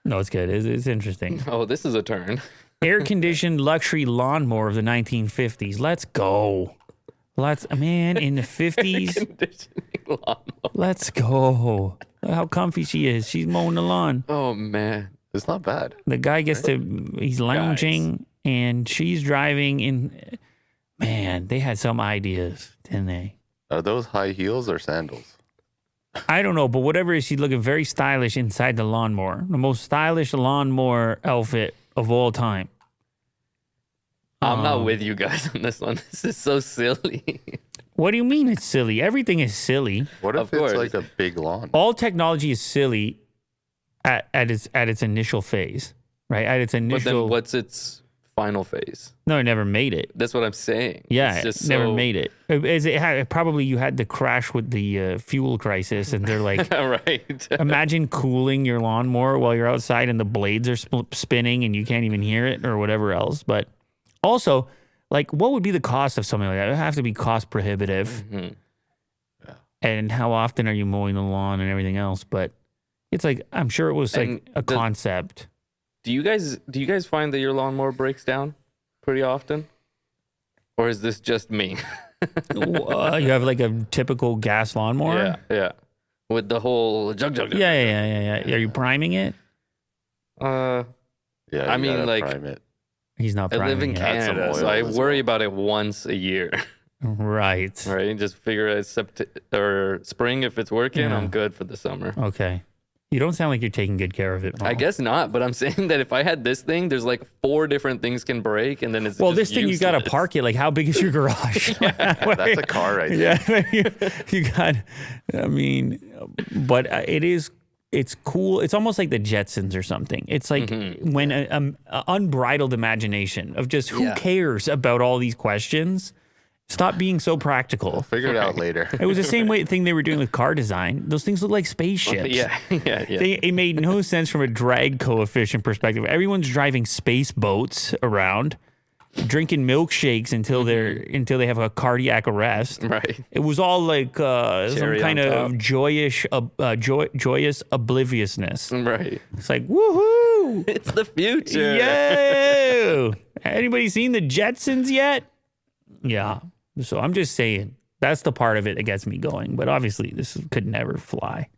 No, it's good. It's interesting. Oh, this is a turn. Air-conditioned luxury lawnmower of the 1950s. Let's go. Man, in the 50s. Conditioning lawnmower. Let's go. Look how comfy she is. She's mowing the lawn. Oh, man. It's not bad. The guy he's lounging and she's driving in. Man, they had some ideas, didn't they? Are those high heels or sandals? I don't know, but whatever it is, she's looking very stylish inside the lawnmower. The most stylish lawnmower outfit of all time. I'm not with you guys on this one. This is so silly. What do you mean it's silly? Everything is silly. What if Of course. it's like a big lawn? All technology is silly at its initial phase, right? At its But initial. then what's its final phase? No, it never made it. That's what I'm saying. Yeah, It's just it never so- made it. Probably you had to crash with the fuel crisis, and they're like, Right. imagine cooling your lawnmower while you're outside and the blades are spinning and you can't even hear it or whatever else. But also, like, what would be the cost of something like that? It would have to be cost prohibitive. Mhm. And how often are you mowing the lawn and everything else? But it's like, I'm sure it was like And a concept. Do you guys find that your lawnmower breaks down pretty often? Or is this just me? You have like a typical gas lawnmower? Yeah. With the whole jug. Yeah. Are you priming it? Uh, Yeah, I you mean, gotta like, prime it. He's not I priming live in it. Add some Canada, so oil I as worry well. about it once a year. Right. Right? Just figure out or spring if it's working, Yeah. I'm good for the summer. Okay. You don't sound like you're taking good care of it, Paul. I guess not, but I'm saying that if I had this thing, there's like 4 different things can break, and then it's Well, just this thing you got to useless. park it. Like, how big is your garage? That's a car right there. Yeah, you got. I mean, but it's cool. It's almost like the Jetsons or something. It's like when a unbridled imagination of just who Yeah. cares about all these questions. Stop being so practical. Figure it out later. It was the same thing they were doing with car design. Those things look like spaceships. Yeah. It made no sense from a drag coefficient perspective. Everyone's driving space boats around, drinking milkshakes until they have a cardiac arrest. Right. It was all like some Cherry kind on of top. joyous obliviousness. Right. It's like, woohoo! It's the future. Yo! Anybody seen the Jetsons yet? Yeah. So I'm just saying that's the part of it that gets me going. But obviously, this could never fly.